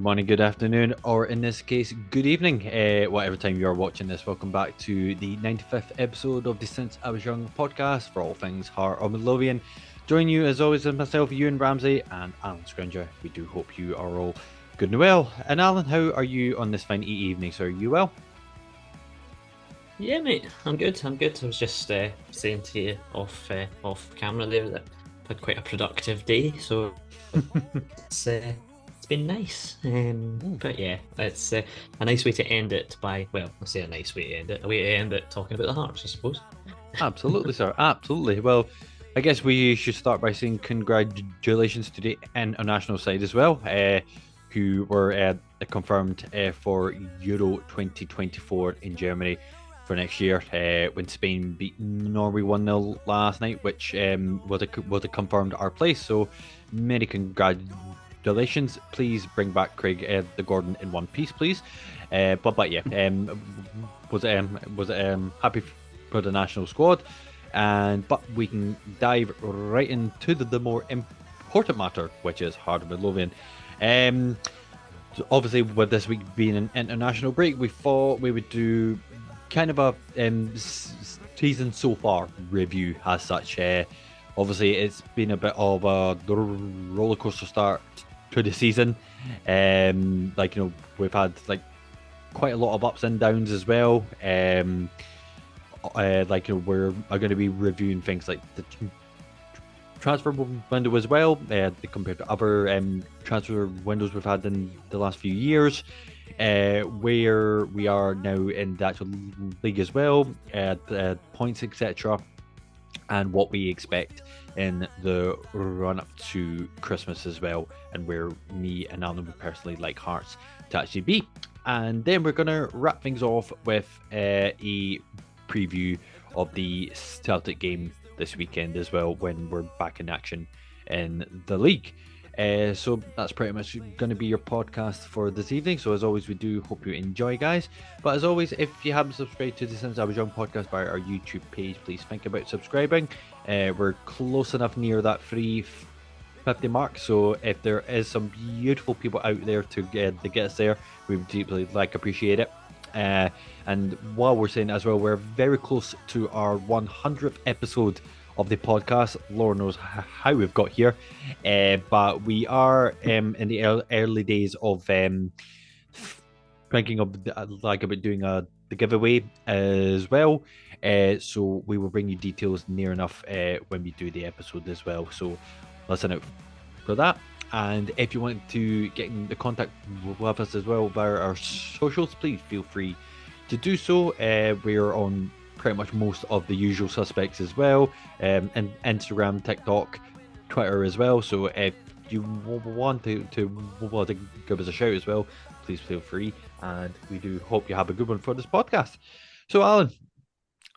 Good morning, good afternoon, or in this case, good evening, whatever time you're watching this. Welcome back to the 95th episode of the Since I Was Young podcast for all things Heart of Midlothian. Join you as always as myself, Ewan Ramsey, and Alan Scrounger. We do hope you are all good and well. And Alan, how are you on this fine evening, sir? Are you well? Yeah, mate, I'm good. I'm good. I was just saying to you off camera there that I had quite a productive day, so it's been nice. But yeah, it's a nice way to end it by I say a nice way to end it, a way to end it talking about the Hearts, I suppose. Absolutely, sir. Absolutely. Well, I guess we should start by saying congratulations to the international side as well, who were confirmed for Euro 2024 in Germany for next year when Spain beat Norway 1-0 last night, which would have confirmed our place. So many congratulations. Please bring back Craig the Gordon in one piece, please. But yeah, was happy for the national squad. But we can dive right into the more important matter, which is Heart of Midlothian. So obviously, with this week being an international break, we thought we would do kind of a season so far review as such. Obviously, it's been a bit of a roller coaster start to the season. We've had quite a lot of ups and downs as well. We're going to be reviewing things like the transfer window as well, compared to other transfer windows we've had in the last few years. Where we are now in the actual league as well, points, etc., and what we expect in the run up to Christmas as well, and where me and Alan would personally like Hearts to actually be. And then we're going to wrap things off with a preview of the Celtic game this weekend as well, when we're back in action in the league. So that's pretty much going to be your podcast for this evening. So as always, we do hope you enjoy, guys. But as always, if you haven't subscribed to the Since I Was Young podcast by our YouTube page, please think about subscribing. We're close enough near that 350 mark. So if there is some beautiful people out there to get us there, we would deeply appreciate it. And while we're saying as well, we're very close to our 100th episode of the podcast. Lord knows how we've got here, but we are in the early days of thinking of about doing the giveaway as well. So we will bring you details near enough when we do the episode as well. So listen out for that. And if you want to get in the contact with us as well via our socials, please feel free to do so. We're on pretty much most of the usual suspects as well, and Instagram, TikTok, Twitter as well. So if you want to give us a shout as well, please feel free. And we do hope you have a good one for this podcast. So, Alan,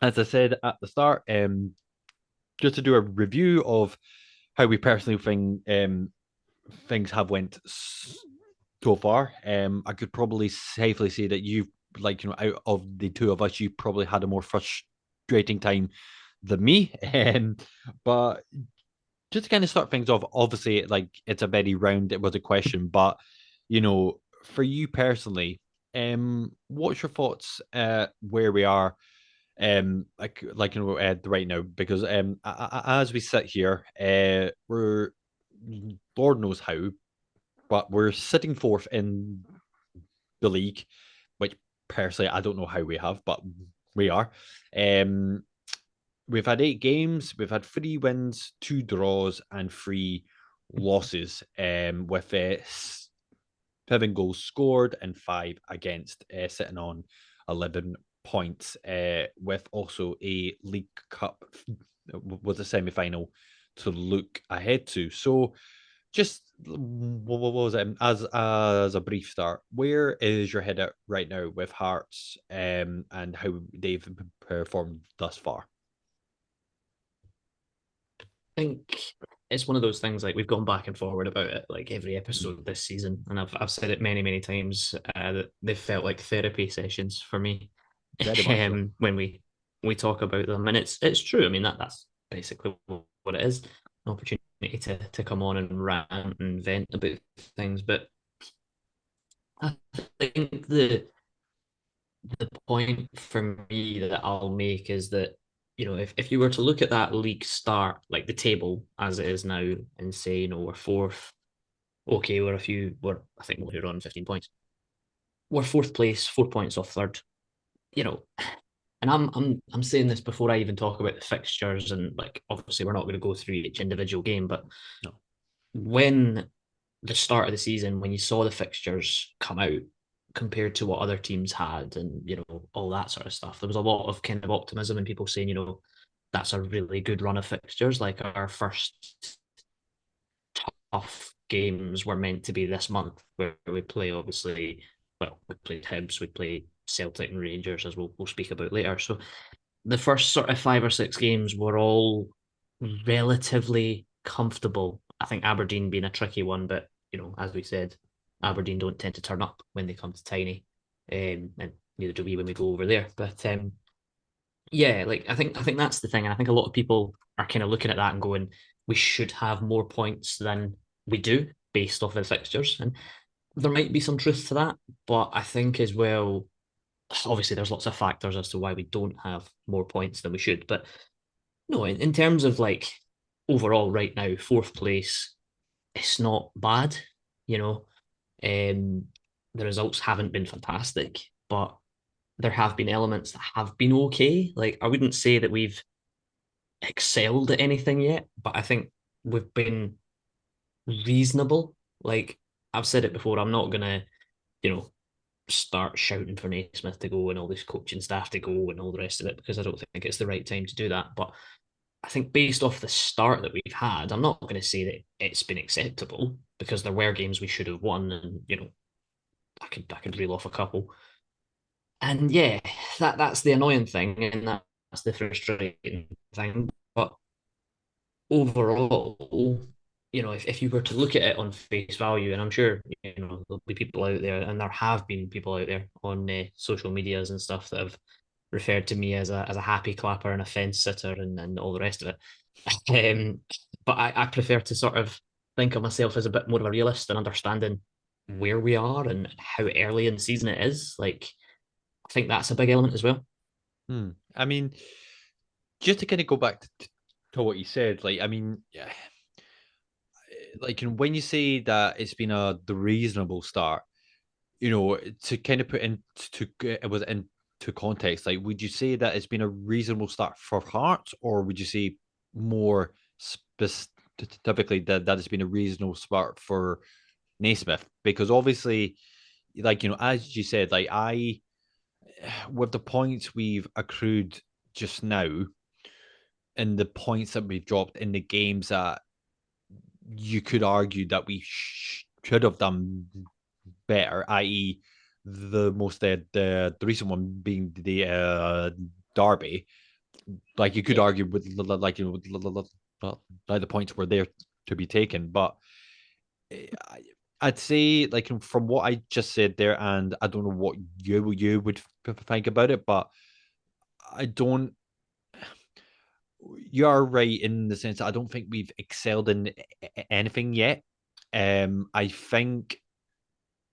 as I said at the start, just to do a review of how we personally think things have went so far. I could probably safely say that you've out of the two of us, you probably had a more frustrating time than me. But just to kind of start things off, obviously, it's a very round it was a question, but for you personally, what's your thoughts where we are right now? Because as we sit here, we're Lord knows how, but we're sitting fourth in the league, which personally I don't know how we have, but we are. Um, we've had 8 games. We've had 3 wins, 2 draws, and 3 losses. With 7 goals scored and 5 against, sitting on 11 points. With also a League Cup was a semi-final to look ahead to. So just what was it as a brief start? Where is your head at right now with Hearts, and how they've performed thus far? think it's one of those things like we've gone back and forward about it like every Mhm. episode this season, and I've said it many times that they've felt like therapy sessions for me Very much so. when we talk about them, and it's true. I mean that's basically what it is, an opportunity to come on and rant and vent about things. But I think the point for me that I'll make is that, if you were to look at that league start, like the table as it is now, and say, we're fourth, okay, we're I think we're on 15 points. We're fourth place, 4 points off third. You know, and I'm saying this before I even talk about the fixtures, and like obviously we're not going to go through each individual game, but No. when the start of the season, when you saw the fixtures come out compared to what other teams had, and all that sort of stuff, there was a lot of kind of optimism and people saying, that's a really good run of fixtures. Like our first tough games were meant to be this month, where we play obviously. Well, we played Hibs, we played Celtic and Rangers, as we'll speak about later. So the first sort of 5 or 6 games were all relatively comfortable. I think Aberdeen being a tricky one, but as we said, Aberdeen don't tend to turn up when they come to Tiny, and neither do we when we go over there. But yeah, like I think that's the thing, and I think a lot of people are kind of looking at that and going, we should have more points than we do based off of the fixtures, and there might be some truth to that, but I think as well, obviously there's lots of factors as to why we don't have more points than we should. But no, in terms of like overall right now, fourth place, it's not bad. You know, um, the results haven't been fantastic, but there have been elements that have been okay. Like I wouldn't say that we've excelled at anything yet, but I think we've been reasonable. Like I've said it before, I'm not gonna, you know, start shouting for Naismith to go and all this coaching staff to go and all the rest of it, because I don't think it's the right time to do that. But I think based off the start that we've had, I'm not going to say that it's been acceptable, because there were games we should have won, and I could reel off a couple. And yeah, that's the annoying thing, and that's the frustrating thing. But overall, if you were to look at it on face value, and I'm sure there'll be people out there, and there have been people out there on social medias and stuff that have referred to me as a happy clapper and a fence sitter and all the rest of it. Um, but I prefer to sort of think of myself as a bit more of a realist and understanding where we are and how early in the season it is. Like, I think that's a big element as well. I mean, just to kind of go back to what you said, like, I mean, yeah, like when you say that it's been the reasonable start, to kind of put into it was into context, like, would you say that it's been a reasonable start for Hearts, or would you say more specifically that it's been a reasonable start for Naismith? Because obviously, like, as you said, like, with the points we've accrued just now and the points that we've dropped in the games that you could argue that we should have done better, i.e., the most the recent one being the Derby. Like, you could Yeah. argue with like like the points were there to be taken, but I'd say, like, from what I just said there, and I don't know what you would think about it, but I don't. You are right in the sense that I don't think we've excelled in anything yet. I think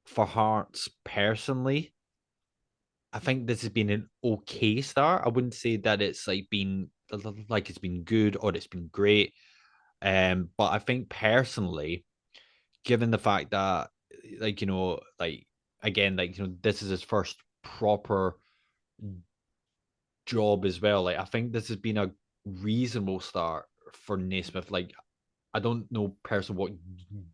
for Hearts personally, I think this has been an okay start. I wouldn't say that it's like been like it's been good or it's been great. But I think personally, given the fact that, like, like, again, like, this is his first proper job as well. Like, I think this has been a reasonable start for Naismith. Like, I don't know personally what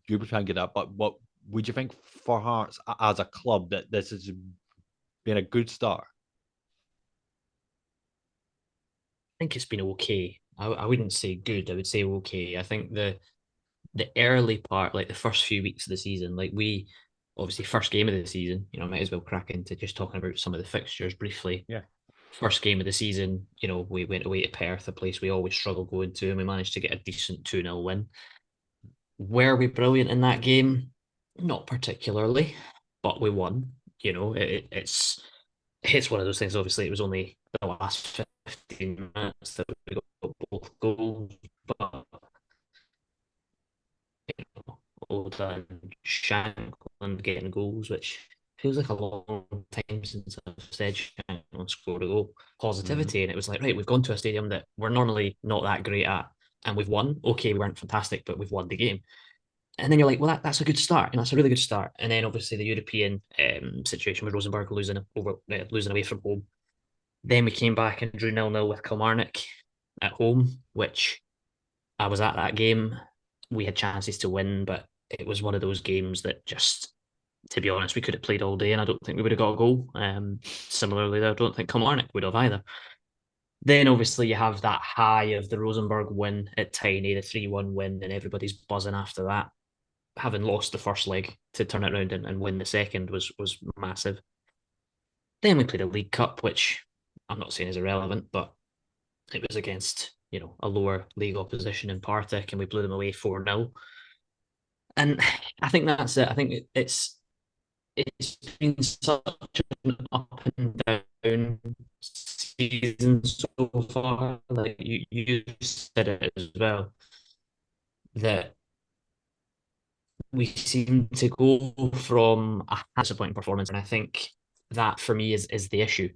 you were trying to get at, but what would you think for Hearts as a club that this has been a good start? think it's been okay. I wouldn't say good. I would say okay. I think the early part, like the first few weeks of the season, like we obviously first game of the season, might as well crack into just talking about some of the fixtures briefly. Yeah. First game of the season, we went away to Perth, a place we always struggle going to, and we managed to get a decent 2-0 win. Were we brilliant in that game? Not particularly, but we won. It's one of those things. Obviously, it was only the last 15 minutes that we got both goals, but Oda and Shankland getting goals, which feels like a long time since I've said Shannon scored a goal. Hmm. Positivity, and it was like, right, we've gone to a stadium that we're normally not that great at, and we've won. Okay, we weren't fantastic, but we've won the game. And then you're like, well, that's a good start, and that's a really good start. And then obviously the European situation with Rosenborg losing away from home. Then we came back and drew 0-0 with Kilmarnock at home, which I was at that game. We had chances to win, but it was one of those games that just, to be honest, we could have played all day, and I don't think we would have got a goal. Similarly, I don't think Kilmarnock would have either. Then obviously you have that high of the Rosenborg win at Tiny, the 3-1 win, and everybody's buzzing after that. Having lost the first leg to turn it around and win the second was massive. Then we played a League Cup, which I'm not saying is irrelevant, but it was against a lower league opposition in Partick, and we blew them away 4-0. And I think that's it. I think it's been such an up and down season so far. Like you said it as well, that we seem to go from a disappointing performance, and I think that for me is the issue.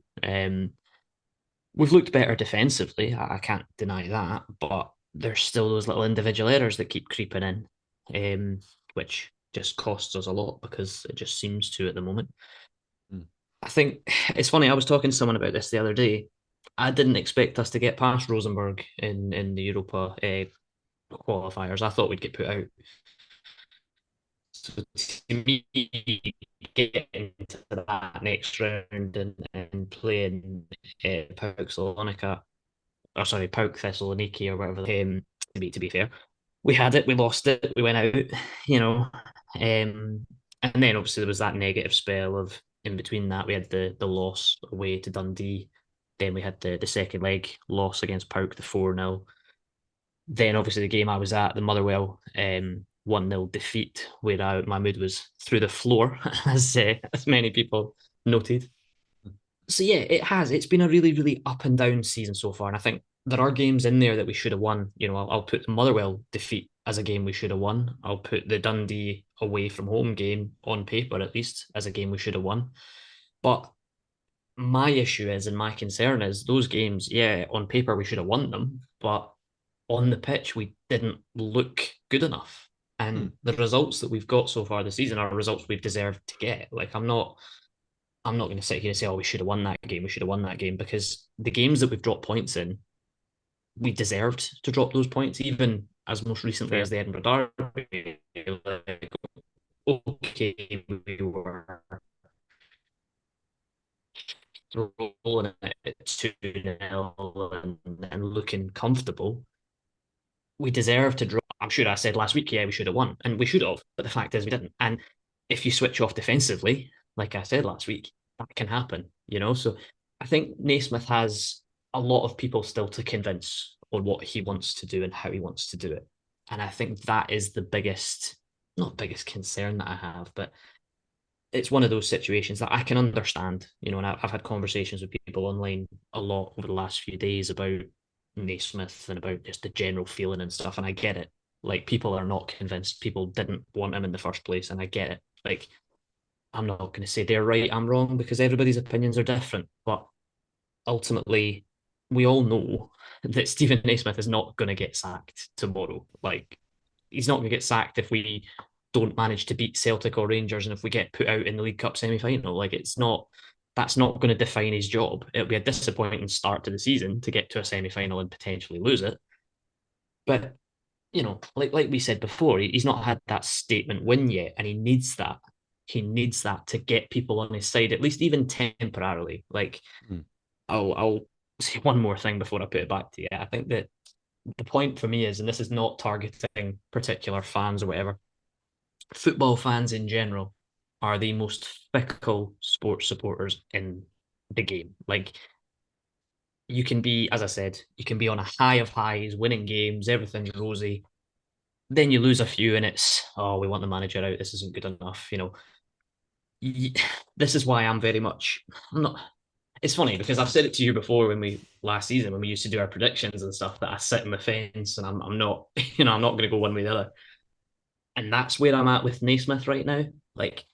We've looked better defensively. I can't deny that, but there's still those little individual errors that keep creeping in, which just costs us a lot because it just seems to at the moment. Mm. I think it's funny. I was talking to someone about this the other day. I didn't expect us to get past Rosenborg in the Europa qualifiers. I thought we'd get put out. So to me, getting to that next round and playing Pauk Salonika, or sorry, Pauk Thessaloniki or whatever, to be fair, we had it, we lost it, we went out, you know, and then obviously there was that negative spell of in between that we had the loss away to Dundee, then we had the second leg loss against Pauk, the 4-0. Then obviously the game I was at, the Motherwell 1-0 defeat, where my mood was through the floor, as many people noted. So yeah, it's been a really, really up and down season so far. And I think there are games in there that we should have won. I'll put the Motherwell defeat as a game we should have won. I'll put the Dundee away from home game on paper, at least, as a game we should have won. But my issue is, and my concern is, those games, yeah, on paper we should have won them, but on the pitch we didn't look good enough. Hmm. And the results that we've got so far this season are results we've deserved to get. Like I'm not going to sit here and say, oh, we should have won that game. We should have won that game, because the games that we've dropped points in, we deserved to drop those points, even as most recently as Fair. the Edinburgh Derby. Like, okay, we were rolling it 2-0 and looking comfortable. We deserve to draw. I'm sure I said last week, yeah, we should have won, and we should have, but the fact is we didn't. And if you switch off defensively, like I said last week, that can happen. So I think Naismith has a lot of people still to convince on what he wants to do and how he wants to do it. And I think that is the biggest, not biggest concern that I have, but it's one of those situations that I can understand, and I've had conversations with people online a lot over the last few days about Naismith and about just the general feeling and stuff. And I get it. Like, people are not convinced. People didn't want him in the first place. And I get it. Like, I'm not going to say they're right, I'm wrong, because everybody's opinions are different. But ultimately, we all know that Stephen Naismith is not going to get sacked tomorrow. Like, he's not going to get sacked if we don't manage to beat Celtic or Rangers and if we get put out in the League Cup semi final. Like, that's not going to define his job. It'll be a disappointing start to the season to get to a semi final and potentially lose it. But like we said before, he's not had that statement win yet, and he needs that. He needs that to get people on his side, at least even temporarily. Like, Hmm. I'll say one more thing before I put it back to you. I think that the point for me is, and this is not targeting particular fans or whatever, football fans in general are the most fickle sports supporters in the game. Like, you can be, as I said, you can be on a high of highs, winning games, everything's rosy. Then you lose a few, and it's, oh, we want the manager out. This isn't good enough. This is why I'm not. It's funny because I've said it to you before last season when we used to do our predictions and stuff, that I sit in the fence and I'm not, I'm not going to go one way or the other. And that's where I'm at with Naismith right now. Like,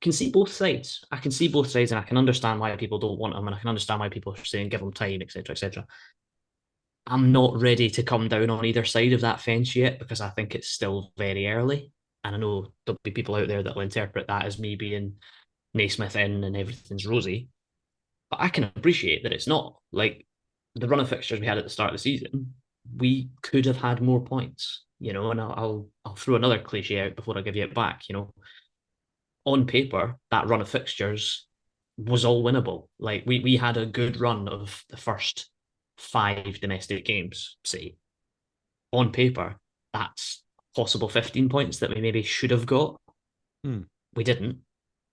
can see both sides. I can see both sides, and I can understand why people don't want him, and I can understand why people are saying give him time, etc., etc. I'm not ready to come down on either side of that fence yet because I think it's still very early. And I know there'll be people out there that will interpret that as me being Naismith in and everything's rosy. But I can appreciate that it's not. Like the run of fixtures we had at the start of the season, we could have had more points, and I'll throw another cliche out before I give you it back. On paper, that run of fixtures was all winnable. Like we had a good run of the first five domestic games, say. On paper, that's possible 15 points that we maybe should have got. Hmm. We didn't.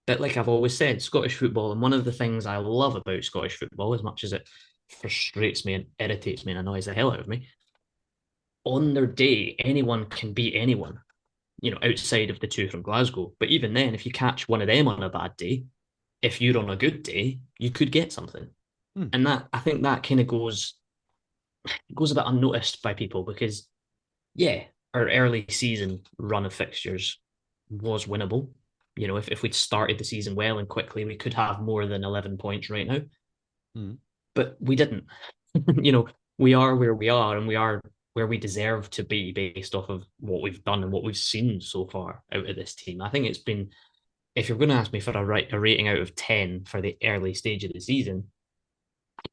But like I've always said, Scottish football, and one of the things I love about Scottish football, as much as it frustrates me and irritates me and annoys the hell out of me, on their day, anyone can beat anyone, outside of the two from Glasgow. But even then, if you catch one of them on a bad day, if you're on a good day, you could get something. Hmm. And that I think that kind of goes a bit unnoticed by people because yeah, our early season run of fixtures was winnable. If we'd started the season well and quickly, we could have more than 11 points right now. Hmm. But we didn't. you know, we are where we are and we are where we deserve to be based off of what we've done and what we've seen so far out of this team. I think it's been, if you're going to ask me for a rating out of 10 for the early stage of the season,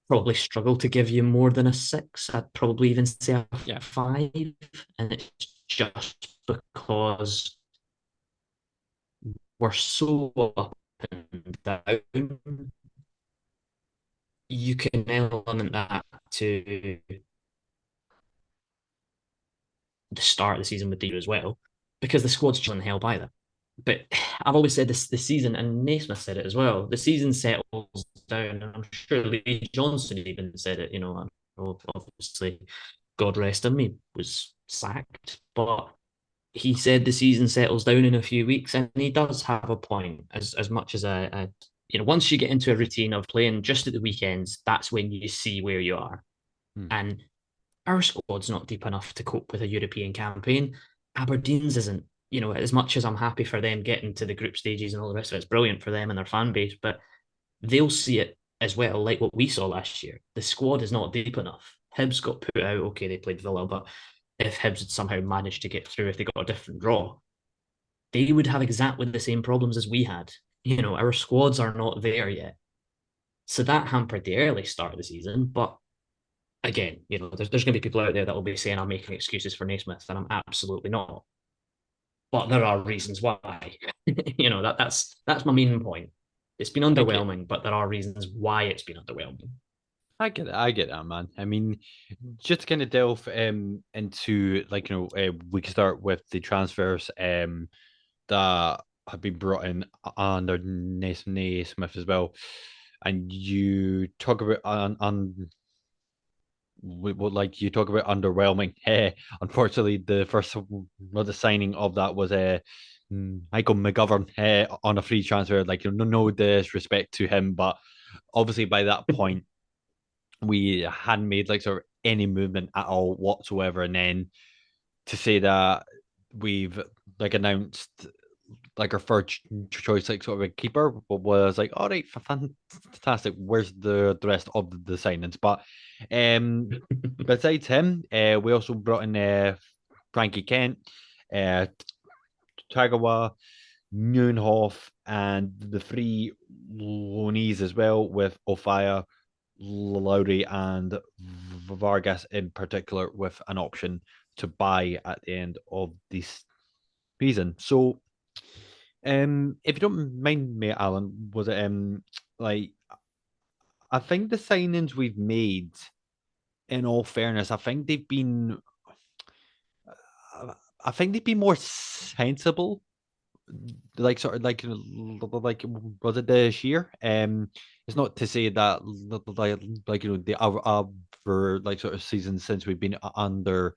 probably struggle to give you more than a six. I'd probably even say a Yeah. five. And it's just because we're so up and down. You can element that to the start of the season with the year as well, because the squad's chilling hell by them. But I've always said this season, and Naismith said it as well. The season settles down, and I'm sure Lee Johnson even said it. Obviously, God rest him, he was sacked, but he said the season settles down in a few weeks, and he does have a point. As much as once you get into a routine of playing just at the weekends, that's when you see where you are. Hmm. And our squad's not deep enough to cope with a European campaign. Aberdeen's isn't. As much as I'm happy for them getting to the group stages and all the rest of it, it's brilliant for them and their fan base, but they'll see it as well, like what we saw last year. The squad is not deep enough. Hibs got put out. Okay, they played Villa, but if Hibs had somehow managed to get through, if they got a different draw, they would have exactly the same problems as we had. Our squads are not there yet. So that hampered the early start of the season. But again, there's going to be people out there that will be saying I'm making excuses for Naismith, and I'm absolutely not. But there are reasons why. That's my main point. It's been I get, underwhelming, but there are reasons why it's been underwhelming. I get it. I get that, man. I mean, just to kind of delve into we can start with the transfers that have been brought in under Naismith as well, and you talk about like you talk about underwhelming. Unfortunately, the first the signing of that was Michael McGovern on a free transfer. Like no disrespect to him, but obviously by that point we hadn't made like sort of any movement at all whatsoever. And then to say that we've like announced like our third choice, like sort of a keeper, was like, all right, fantastic. Where's the rest of the signings? But besides him, we also brought in Frankie Kent, uh, Tagawa, Neunhoff, and the three loanees as well, with Ofaya, Lowry, and Vargas in particular, with an option to buy at the end of this season. So, if you don't mind me, Alan, was it like I think the signings we've made, in all fairness, I think they've been more sensible, like sort of like was it this year? It's not to say that the other like sort of seasons since we've been under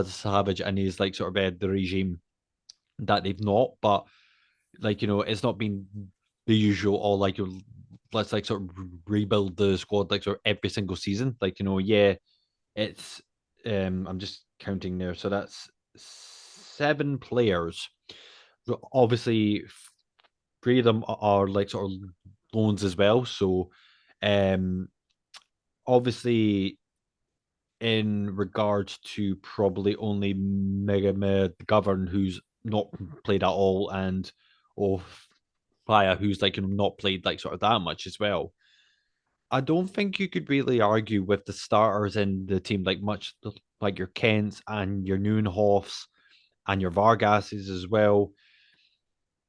Savage and he's like sort of the regime that they've not, but it's not been the usual all like let's like sort of rebuild the squad like sort of every single season. Yeah, it's I'm just counting there. So that's 7 players obviously three of them are like sort of loans as well. So, um, obviously in regards to probably only Mega McGovern, who's not played at all, and or Fire, who's like not played like sort of that much as well. I don't think you could really argue with the starters in the team like much like your Kents and your Neuenhoffs and your Vargases as well.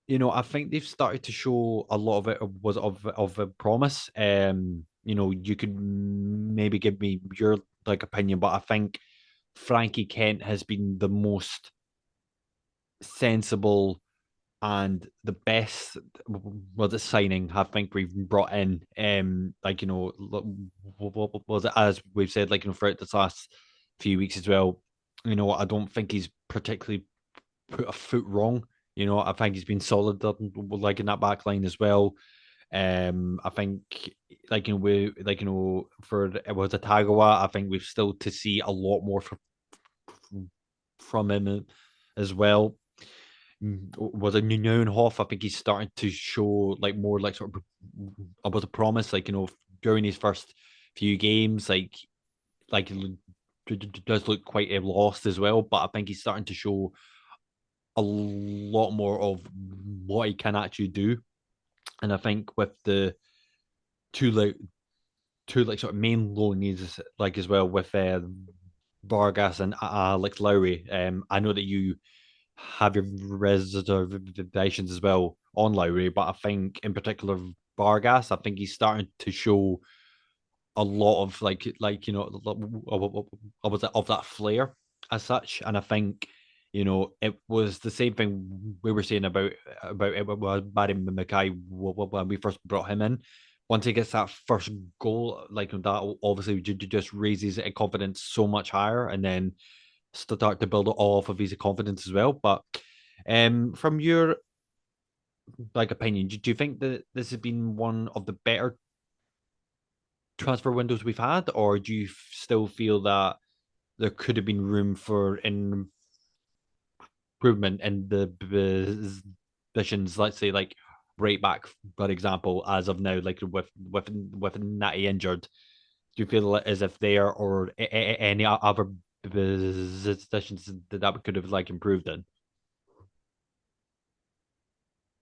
I think they've started to show a lot of it was of a promise. You could maybe give me your like opinion, but I think Frankie Kent has been the most sensible and the best was it signing I think we've brought in. What was it as we've said throughout this last few weeks as well. I don't think he's particularly put a foot wrong. I think he's been solid like in that back line as well. I think for it was a Tagawa, I think we've still to see a lot more from him as well. Was a Neuenhoff. I think he's starting to show like more like sort of about a promise. During his first few games, he does look quite lost as well. But I think he's starting to show a lot more of what he can actually do. And I think with the two like sort of main loanees like as well with Vargas and Alex Lowry. I know that you have your reservations as well on Lowry, but I think in particular Vargas, I think he's starting to show a lot of of that flair as such, and I think it was the same thing we were saying about it with Barry Mackay when we first brought him in. Once he gets that first goal, like that, obviously just raises confidence so much higher, and then start to build it off of his confidence as well. But from your opinion, do you think that this has been one of the better transfer windows we've had, or do you still feel that there could have been room for improvement in the positions? Let's say like right back, for example, as of now, like with Natty injured, do you feel as if there or any other positions that we could have like improved in? I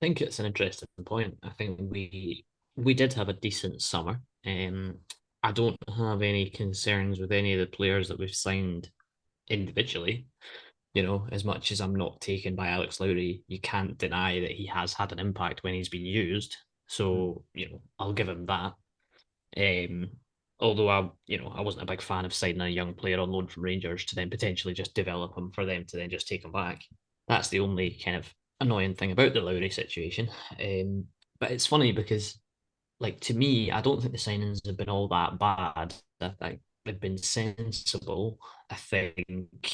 think it's an interesting point. I think we did have a decent summer. I don't have any concerns with any of the players that we've signed individually. As much as I'm not taken by Alex Lowry, you can't deny that he has had an impact when he's been used. So, I'll give him that. Um, Although I wasn't a big fan of signing a young player on loan from Rangers to then potentially just develop him for them to then just take him back. That's the only kind of annoying thing about the Lowry situation. But it's funny because, like, to me, I don't think the signings have been all that bad. I think they've been sensible. I think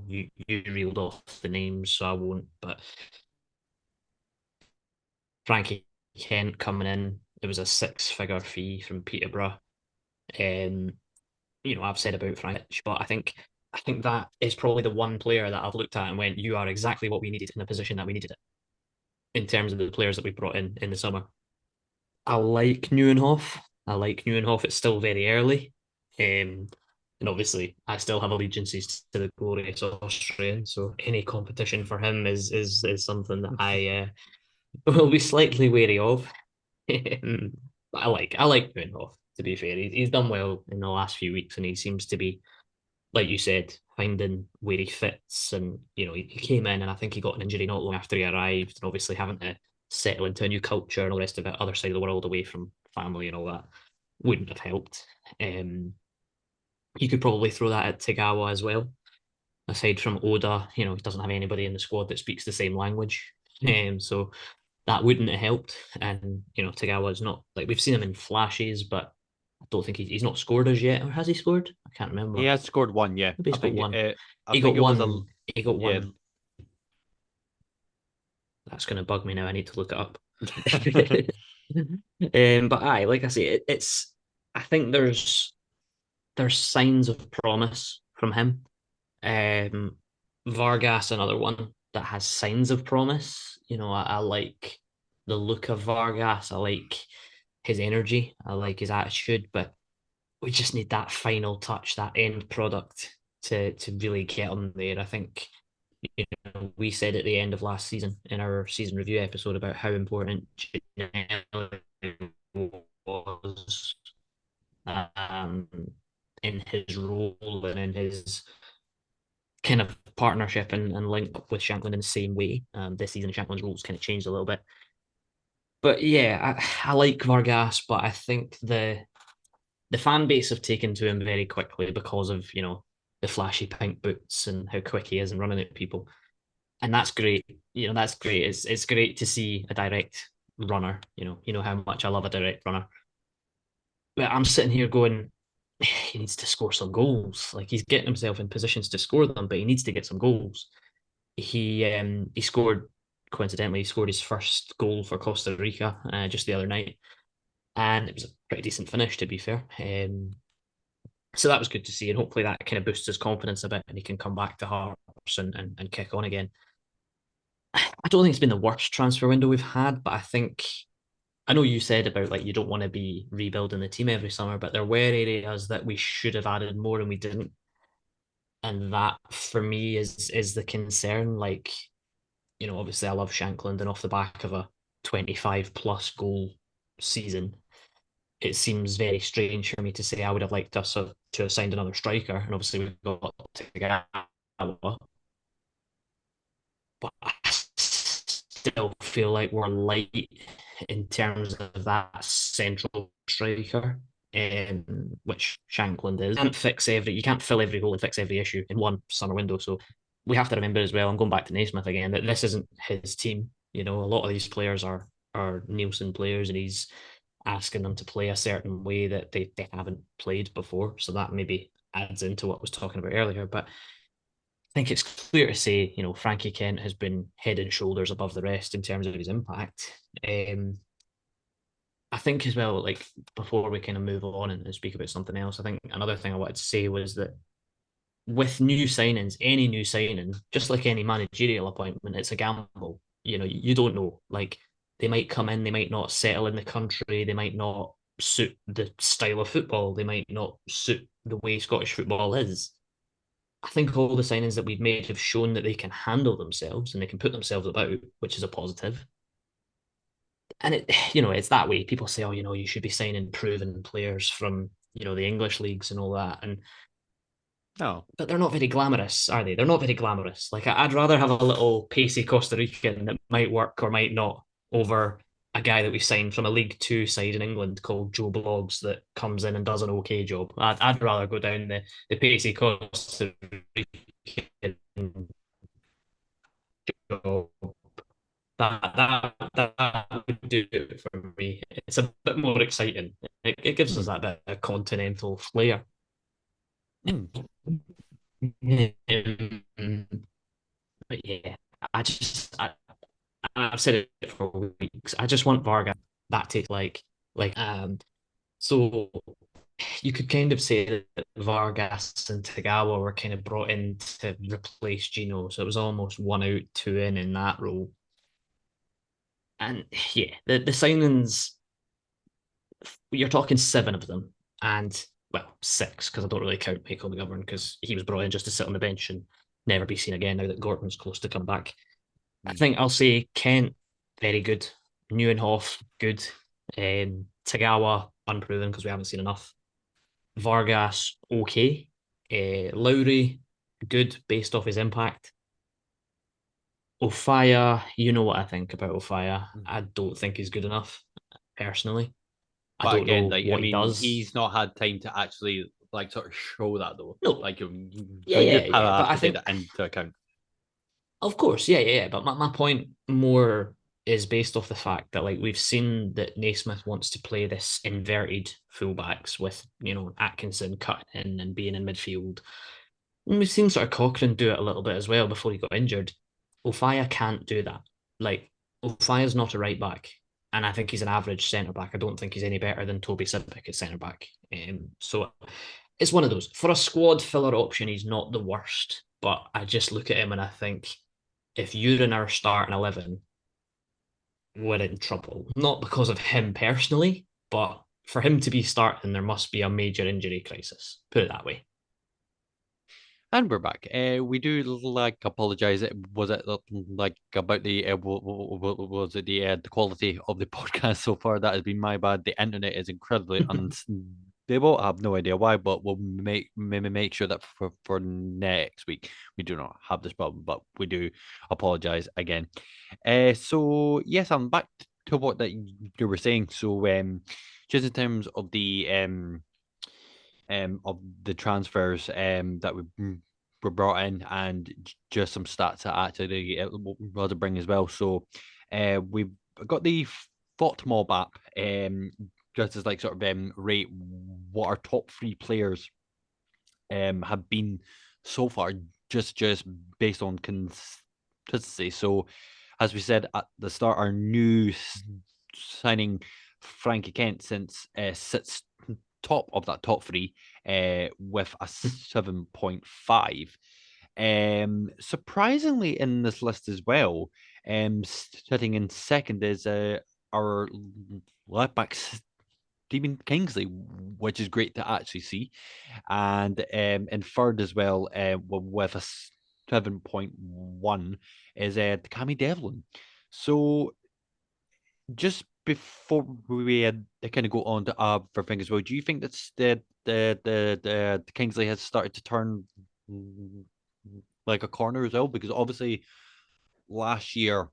you reeled off the names, so I won't. But Frankie Kent coming in, there was a six-figure fee from Peterborough. Um, I've said about Frank, but I think that is probably the one player that I've looked at and went, you are exactly what we needed in the position that we needed it in terms of the players that we brought in the summer. I like Neuenhoff. I like Neuenhoff. It's still very early. Um, and obviously, I still have allegiances to the glorious Austrian. So any competition for him is something that I will be slightly wary of. But I like Neuenhoff. To be fair, he's done well in the last few weeks, and he seems to be, like you said, finding where he fits. And he came in, and I think he got an injury not long after he arrived, and obviously having to settle into a new culture and all the rest of it, other side of the world, away from family and all that, wouldn't have helped. You could probably throw that at Tagawa as well. Aside from Oda, he doesn't have anybody in the squad that speaks the same language. So that wouldn't have helped. And Tagawa's not, like, we've seen him in flashes, but I don't think he's not scored as yet. Or has he scored? I can't He remember. has scored one, yeah. Maybe I he's got think one. I He got think it was a one. He got yeah. one. That's going to bug me now. I need to look it up. But aye, like I say, it's. I think there's signs of promise from him. Um, Vargas, another one. that has signs of promise. I like the look of Vargas. I like his energy. I like his attitude, but we just need that final touch, that end product to really get him there. I think we said at the end of last season in our season review episode about how important Gianelli was um, in his role and in his kind of partnership and link up with Shanklin in the same way. This season, Shanklin's roles kind of changed a little bit. But yeah, I like Vargas, but I think the fan base have taken to him very quickly because of the flashy pink boots and how quick he is and running at people, and that's great. That's great. It's great to see a direct runner. You know how much I love a direct runner. But I'm sitting here going, he needs to score some goals. Like he's getting himself in positions to score them, but he needs to get some goals. He scored coincidentally. He scored his first goal for Costa Rica just the other night, and it was a pretty decent finish to be fair. So that was good to see, and hopefully that kind of boosts his confidence a bit, and he can come back to Hearts and kick on again. I don't think it's been the worst transfer window we've had, but I know you said about like you don't want to be rebuilding the team every summer, but there were areas that we should have added more and we didn't, and that for me is the concern. Like obviously I love Shankland, and off the back of a 25 plus goal season, it seems very strange for me to say I would have liked us to have signed another striker, and obviously we've got Tagawa, but I still feel like we're light in terms of that central striker, which Shankland is. You can't fill every hole and fix every issue in one summer window. So we have to remember as well. I'm going back to Naismith again that this isn't his team. A lot of these players are Nielsen players, and he's asking them to play a certain way that they haven't played before. So that maybe adds into what I was talking about earlier. But I think it's clear to say, Frankie Kent has been head and shoulders above the rest in terms of his impact. I think as well, like before we kind of move on and speak about something else, I think another thing I wanted to say was that with new signings, any new signing, just like any managerial appointment, it's a gamble. You don't know. Like they might come in, they might not settle in the country, they might not suit the style of football, they might not suit the way Scottish football is. I think all the signings that we've made have shown that they can handle themselves and they can put themselves about, which is a positive. And it's that way. People say, oh, you should be signing proven players from, the English leagues and all that. And No. but they're not very glamorous, are they? They're not very glamorous. Like I'd rather have a little pacey Costa Rican that might work or might not over a guy that we signed from a League Two side in England called Joe Bloggs that comes in and does an okay job. I'd rather go down the pacey Costa Rican job. That would do it for me. It's a bit more exciting. It gives us that bit of continental flair. Hmm. But yeah, I just I've said it for weeks. I just want Vargas that to so you could kind of say that Vargas and Tagawa were kind of brought in to replace Gino. So it was almost one out, two in that role. And yeah, the signings, you're talking seven of them, and well, six because I don't really count Michael McGovern because he was brought in just to sit on the bench and never be seen again now that Gorton's close to come back. I think I'll say Kent, very good. Neuenhoff, good. Tagawa, unproven because we haven't seen enough. Vargas, okay. Lowry, good based off his impact. Ofaya, you know what I think about Ofaya. I don't think he's good enough, personally. I But don't again, know like I what he mean, does. he's not had time to actually like sort of show that though. No, Like yeah, we yeah, just yeah. But have I to take think, that into account. of course, yeah, yeah, yeah. But my point more is based off the fact that like we've seen that Naismith wants to play this inverted fullbacks with Atkinson cutting in and being in midfield. And we've seen sort of Cochrane do it a little bit as well before he got injured. Ofaya can't do that. Like Ofaya's not a right back, and I think he's an average centre back. I don't think he's any better than Toby Sipic at centre back. So it's one of those for a squad filler option. He's not the worst, but I just look at him and I think if you're in our starting 11, we're in trouble. Not because of him personally, but for him to be starting, there must be a major injury crisis. Put it that way. And we're back. We do like apologize. Was it like about the was it the quality of the podcast so far? That has been my bad. The internet is incredibly unstable. I have no idea why, but we'll make sure that for next week we do not have this problem. But we do apologize again. So yes, I'm back to what that you were saying. So just in terms of the transfers that were brought in and just some stats that actually was to bring as well. So we've got the Mob app just as like sort of rate what our top three players have been so far, just based on consistency. So as we said at the start, our new signing Frankie Kent since sits top of that top three with a 7.5. Surprisingly, in this list as well, sitting in second is our left back Stephen Kingsley, which is great to actually see, and in third as well, with a 7.1 is Cammy Devlin. So just before we kind of go on to other things as well, do you think that's the Kingsley has started to turn like a corner as well? Because obviously last year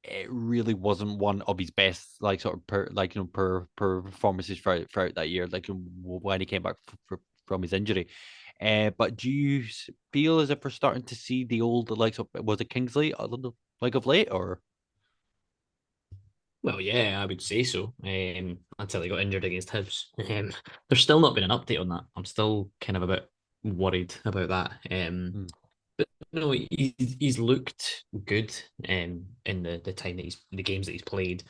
it really wasn't one of his best like sort of performances throughout that year, like when he came back from his injury. But do you feel as if we're starting to see the old likes of was it Kingsley like of late or? Well, yeah, I would say so. Until he got injured against Hibs. There's still not been an update on that. I'm still kind of a bit worried about that. Hmm. But no, he's looked good in the time that the games that he's played.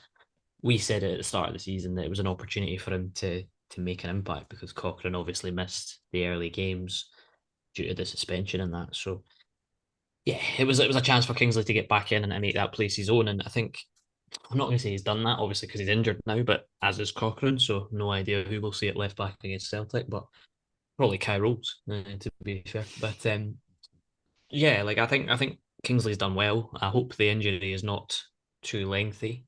We said at the start of the season that it was an opportunity for him to make an impact because Cochrane obviously missed the early games due to the suspension and that. So yeah, it was a chance for Kingsley to get back in and make that place his own. And I think I'm not going to say he's done that, obviously, because he's injured now, but as is Cochrane, so no idea who will see it left back against Celtic, but probably Kai Rolls, to be fair. But yeah, like I think Kingsley's done well. I hope the injury is not too lengthy.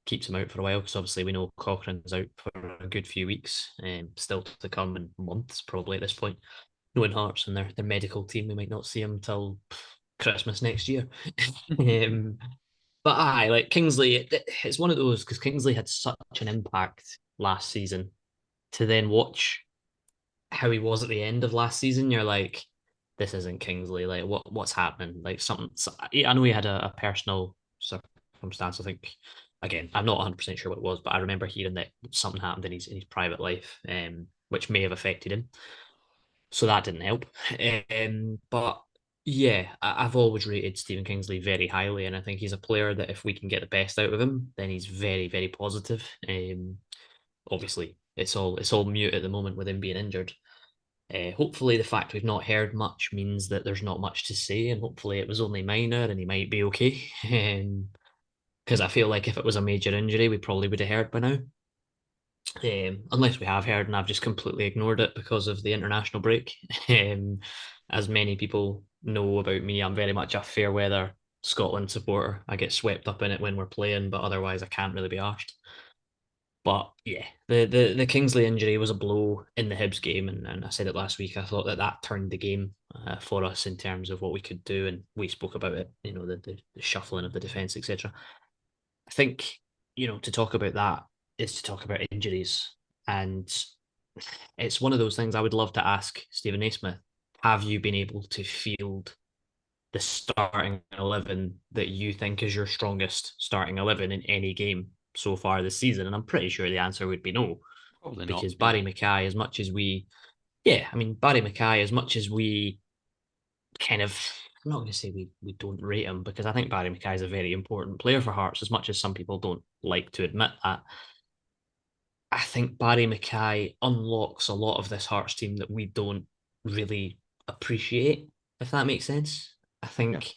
Keeps him out for a while because obviously we know Cochrane's out for a good few weeks, still to come in months probably at this point. Knowing Hearts and their medical team, we might not see him till Christmas next year. um, but aye, like Kingsley, it's one of those because Kingsley had such an impact last season. To then watch how he was at the end of last season, you're like, this isn't Kingsley. Like, what's happening? Like something. I know he had a personal circumstance. I think again, I'm not 100% sure what it was, but I remember hearing that something happened in his private life, which may have affected him. So that didn't help. But yeah, I've always rated Stephen Kingsley very highly, and I think he's a player that if we can get the best out of him, then he's very, very positive. Obviously, it's all mute at the moment with him being injured. Hopefully, the fact we've not heard much means that there's not much to say, and hopefully, it was only minor and he might be okay. Because I feel like if it was a major injury, we probably would have heard by now. Unless we have heard and I've just completely ignored it because of the international break. As many people know about me, I'm very much a fair weather Scotland supporter. I get swept up in it when we're playing, but otherwise I can't really be arsed. But yeah, the Kingsley injury was a blow in the Hibs game, and I said it last week. I thought that turned the game for us in terms of what we could do, and we spoke about it. The shuffling of the defense, etc. I think to talk about that is to talk about injuries, and it's one of those things I would love to ask Stephen Naismith. Have you been able to field the starting 11 that you think is your strongest starting 11 in any game so far this season? And I'm pretty sure the answer would be no, Probably not. because Yeah. Barry Mackay, as much as we, yeah, I mean, Barry Mackay, as much as we kind of, I'm not going to say we don't rate him because I think Barry Mackay is a very important player for Hearts, as much as some people don't like to admit that. I think Barry Mackay unlocks a lot of this Hearts team that we don't really appreciate, if that makes sense. I Yeah. think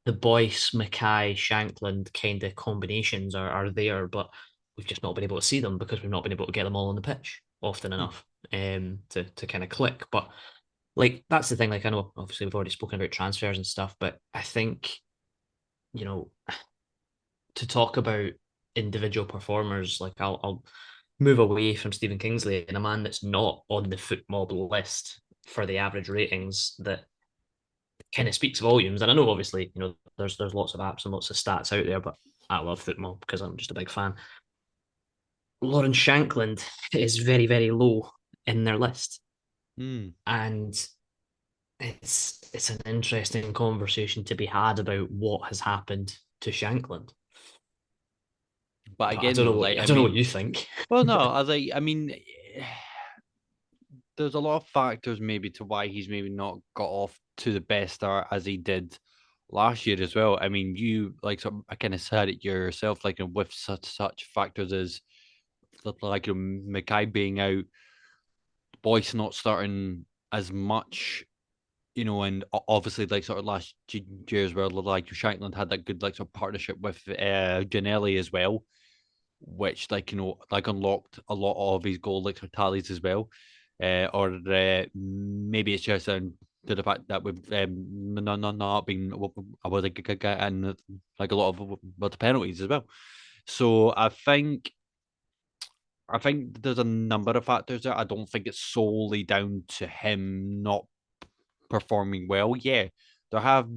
the Boyce, Mackay, Shankland kind of combinations are there, but we've just not been able to see them because we've not been able to get them all on the pitch often Hmm. enough to kind of click. But like that's the thing. Like I know obviously we've already spoken about transfers and stuff, but I think you know to talk about individual performers, like I'll move away from Stephen Kingsley and a man that's not on the foot mob list for the average ratings that kind of speaks volumes. And I know obviously, there's lots of apps and lots of stats out there, but I love football because I'm just a big fan. Lauren Shankland is very, very low in their list. Hmm. And it's an interesting conversation to be had about what has happened to Shankland. But But I again, don't know though, what like I I don't know what mean, you think. well, no, I mean, there's a lot of factors maybe to why he's maybe not got off to the best start as he did last year as well. I mean, you like sort of, I kind of said it yourself, like with such factors as like Mackay being out, Boyce not starting as much, and obviously like sort of last year as well, like Shankland had that good like sort of partnership with Janelli as well, which like like unlocked a lot of his goal like tallies as well. Or maybe it's just to the fact that we've not been I was like getting like a lot of the penalties as well. So I think there's a number of factors there. I don't think it's solely down to him not performing well. Yeah, there have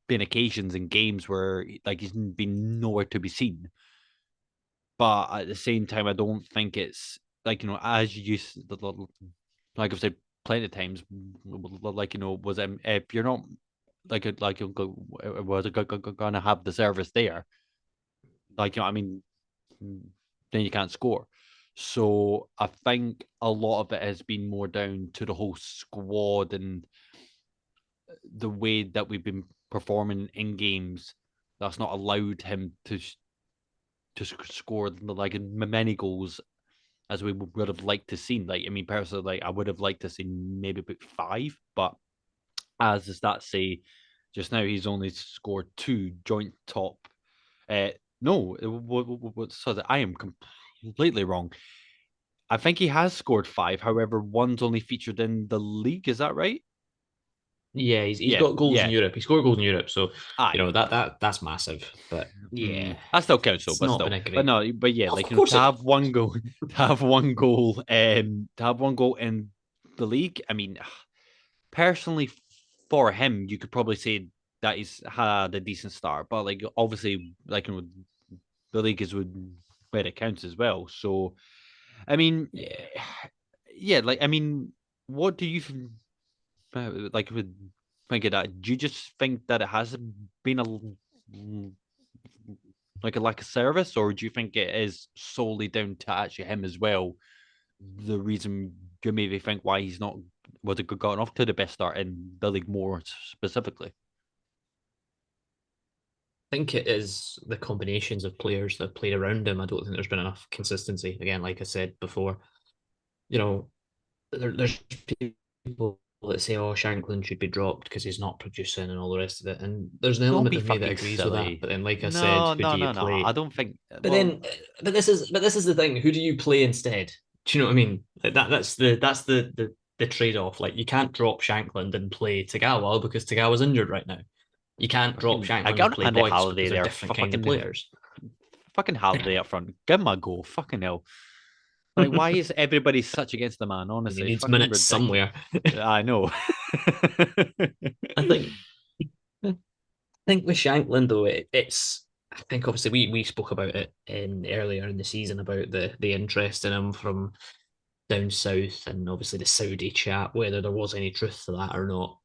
been occasions in games where like he's been nowhere to be seen, but at the same time, I don't think it's like as you like I've said plenty of times, like was if you're not like was gonna have the service there, like I mean, then you can't score. So I think a lot of it has been more down to the whole squad and the way that we've been performing in games that's not allowed him to score like many goals as we would have liked to see. Like I mean, personally, like I would have liked to see maybe about five, but as the stats say, just now he's only scored two joint top. Uh, no, so that I am completely wrong. I think he has scored five. However, one's only featured in the league. Is that right? Yeah, he's Yeah, got goals in yeah. Europe. He scored goals in Europe, so Aye, that's massive. But yeah, that still counts though, it's but not been still, a but great. no, but yeah, Of like course to it. have one goal, to have one goal in the league. I mean, personally, for him, you could probably say that he's had a decent start, but like obviously, like the league is where it counts as well. So, I mean, Yeah, yeah, like I mean, what do you like would think of that? Do you just think that it has been like a lack of service, or do you think it is solely down to actually him as well? The reason you maybe think why he's not was it gotten off to the best start in the league more specifically. I think it is the combinations of players that played around him. I don't think there's been enough consistency. Again, like I said before, you know, there's people that say, "Oh, Shankland should be dropped because he's not producing and all the rest of it." And there's an Don't element be of me that fucking agrees with that. silly. But then, like I said, No, who no, do you no, no. I play? don't think. But Well, then, but this is the thing. Who do you play instead? Do you know what I mean? Like that's the trade off. Like you can't drop Shankland and play Tagawa because Tagawa's injured right now. You can't drop fucking. I Shankland and got play Andy Boyce Halliday because they're there. different kind of players. Fucking Halliday up front. Give him a go. Fucking hell. Like, why is everybody such against the man? He Honestly, needs fucking minutes ridiculous. somewhere. I know. I think I think with Shankland though, it's I think obviously we spoke about it in earlier in the season about the interest in him from down south and obviously the Saudi chat, whether there was any truth to that or not.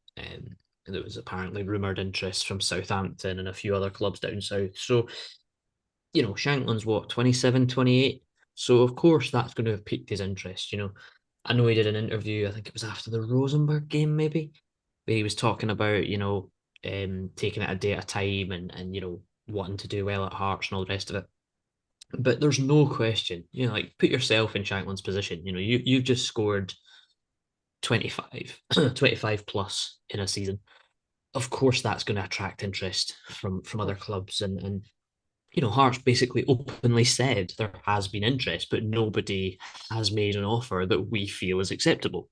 There was apparently rumoured interest from Southampton and a few other clubs down south. So, Shankland's what, 27, 28. So, of course, that's going to have piqued his interest. I know he did an interview, I think it was after the Rosenborg game, maybe, where he was talking about, taking it a day at a time and wanting to do well at Hearts and all the rest of it. But there's no question, like put yourself in Shankland's position. You've just scored 25, 25 plus in a season. of course that's going to attract interest from Of other course. clubs, and Hearts basically openly said there has been interest, but nobody has made an offer that we feel is acceptable.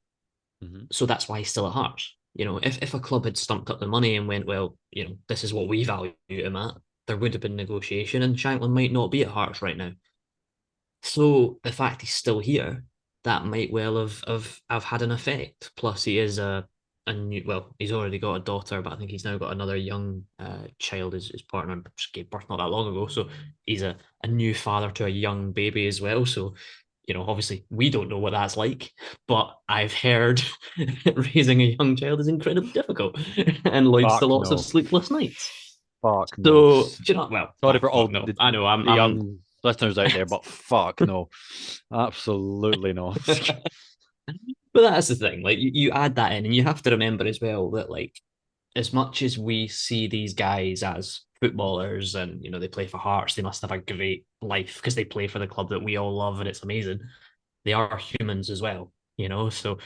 Hmm. So that's why he's still at Hearts. If a club had stumped up the money and went, well, this is what we value him at, there would have been negotiation, and Shanklin might not be at Hearts right now. So the fact he's still here, that might well have had an effect. Plus, he is a new, well, he's already got a daughter, but I think he's now got another young child. His partner just gave birth not that long ago, so he's a new father to a young baby as well. So, obviously we don't know what that's like, but I've heard raising a young child is incredibly difficult and leads to Fuck lots of no. sleepless nights. Fuck no. So, do you know, well, Sorry for all fuck no. I know, the young listeners out there, but fuck no. Absolutely not. But that's the thing. Like you add that in, and you have to remember as well that like as much as we see these guys as footballers and they play for Hearts, they must have a great life because they play for the club that we all love and it's amazing. They are humans as well. So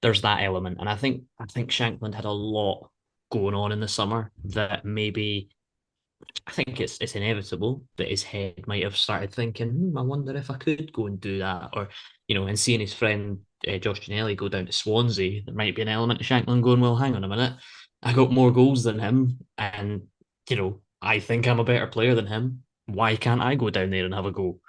there's that element. And I think Shankland had a lot going on in the summer that maybe I think it's inevitable that his head might have started thinking, I wonder if I could go and do that. Or, and seeing his friend Josh Ginnelly go down to Swansea, there might be an element of Shanklin going, well, hang on a minute. I got more goals than him. And, I think I'm a better player than him. Why can't I go down there and have a go?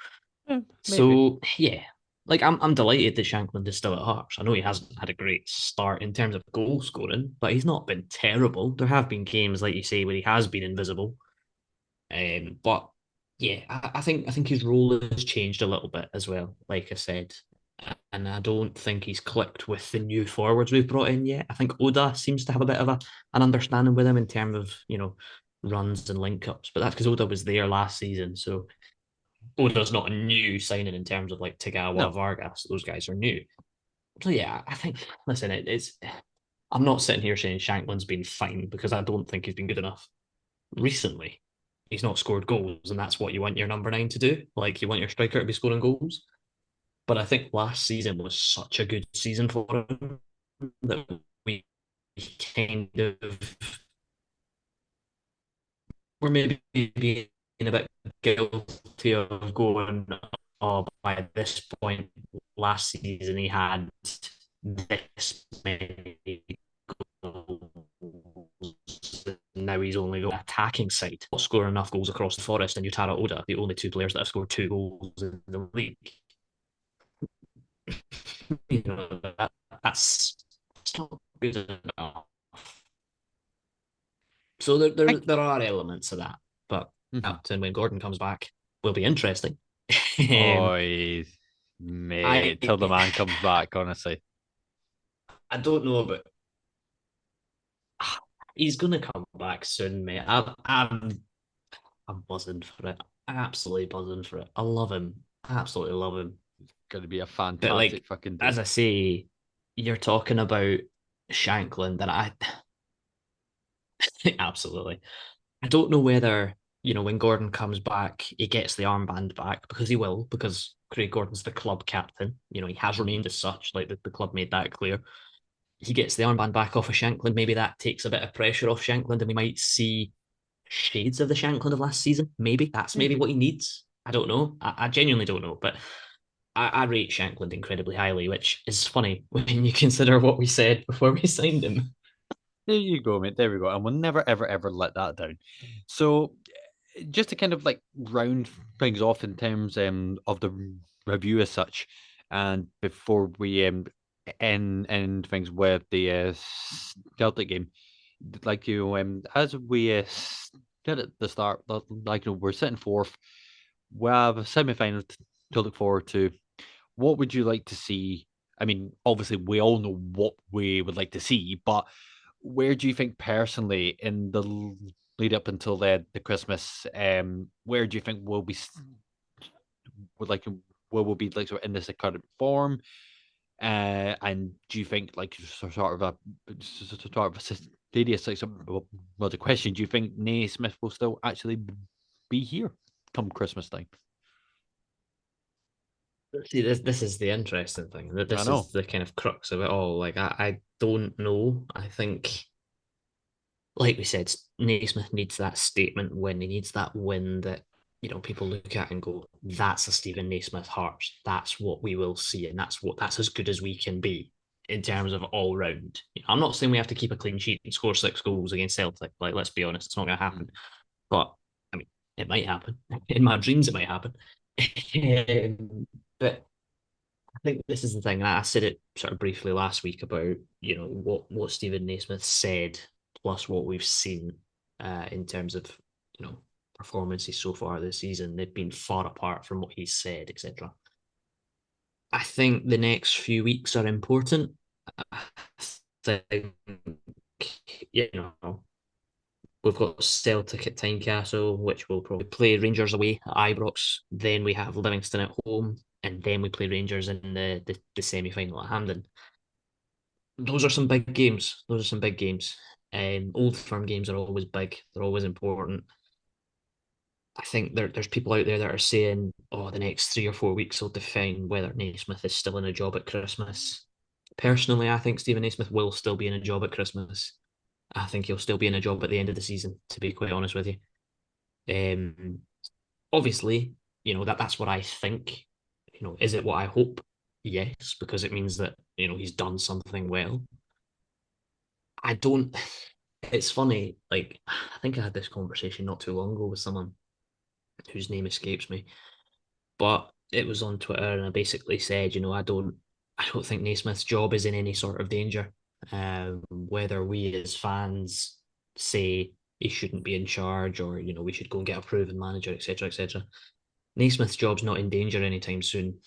Yeah, maybe. So, yeah. Like I'm delighted that Shankland is still at Hearts. I know he hasn't had a great start in terms of goal scoring, but he's not been terrible. There have been games, like you say, where he has been invisible. But yeah, I think his role has changed a little bit as well. Like I said, and I don't think he's clicked with the new forwards we've brought in yet. I think Oda seems to have a bit of an understanding with him in terms of runs and link ups, but that's because Oda was there last season. So Oda's not a new signing in terms of like Tagawa, No. Vargas. Those guys are new. So yeah, I think listen, it's. I'm not sitting here saying Shanklin's been fine because I don't think he's been good enough recently. He's not scored goals, and that's what you want your number nine to do. Like you want your striker to be scoring goals. But I think last season was such a good season for him that we kind of were maybe being a bit guilty of going, oh, by this point last season he had this many goals. Now he's only got attacking side, not scoring enough goals across the Forest and Utara Oda, the only two players that have scored 2 goals in the league. That's not good enough. So there, I, there, there are elements of that, but mhm. Captain when Gordon comes back will be interesting. Oh, um, I mate, till the man comes back, honestly. I don't know about he's gonna come back soon, mate. I'm buzzing for it. Absolutely buzzing for it. I love him. Absolutely love him. Gonna be a But fantastic like fucking as day. I say, you're talking about Shanklin that I absolutely. I don't know whether, when Gordon comes back, he gets the armband back because he will, because Craig Gordon's the club captain. He has Mhm. remained as such, like the club made that clear. He gets the armband back off of Shanklin. Maybe that takes a bit of pressure off Shanklin, and we might see shades of the Shanklin of last season. Maybe that's maybe Maybe. what he needs. I don't know. I genuinely don't know. But I rate Shanklin incredibly highly, which is funny when you consider what we said before we signed him. There you go, mate. There we go. And we'll never, ever, ever let that down. So, just to kind of like round things off in terms of the review as such, and before we end things with the Celtic game, like as we said at the start, like we're sitting fourth, we have a semi-final to look forward to. What would you like to see? I mean, obviously, we all know what we would like to see, but where do you think personally in the lead up until the Christmas, where do you think we'll be would like where we'll be like sort of in this current form? And do you think like sort of a serious like some well the question, do you think Naismith will still actually be here come Christmas time? See, this is the interesting thing. That I this is know. the kind of crux of it all. Like I don't know. I think like we said, Naismith needs that statement win. He needs that win that people look at and go, "That's a Stephen Naismith Hearts. That's what we will see, and that's as good as we can be in terms of all round." I'm not saying we have to keep a clean sheet and score 6 goals against Celtic. Like, let's be honest, it's not going to happen. But I mean, it might happen. In my dreams, it might happen. But I think this is the thing. I said it sort of briefly last week about what Stephen Naismith said, plus what we've seen in terms of performances so far this season. They've been far apart from what he said, etc. I think the next few weeks are important. I think you know we've got Celtic at Tynecastle, which will probably play Rangers away at Ibrox. Then we have Livingston at home, and then we play Rangers in the semi final at Hampden. Those are some big games. Those are some big games. Old firm games are always big. They're always important. I think there's people out there that are saying, "Oh, the next 3 or 4 weeks will define whether Naismith is still in a job at Christmas." Personally, I think Stephen Naismith will still be in a job at Christmas. I think he'll still be in a job at the end of the season. To be quite honest with you, um, obviously, that's what I think. Is it what I hope? Yes, because it means that he's done something well. I don't. It's funny. Like, I think I had this conversation not too long ago with someone whose name escapes me, but it was on Twitter, and I basically said, I don't think Naismith's job is in any sort of danger. Whether we as fans say he shouldn't be in charge, or we should go and get a proven manager, etc., etc. Naismith's job's not in danger anytime soon.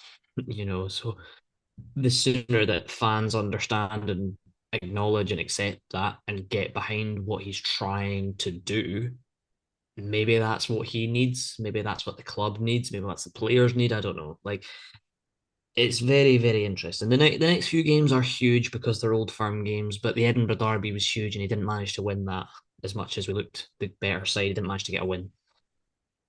So the sooner that fans understand and acknowledge and accept that and get behind what he's trying to do, maybe that's what he needs. Maybe that's what the club needs. Maybe that's the players need. I don't know. Like, it's very, very interesting. The next few games are huge because they're old firm games, but the Edinburgh Derby was huge and he didn't manage to win that as much as we looked the better side. He didn't manage to get a win.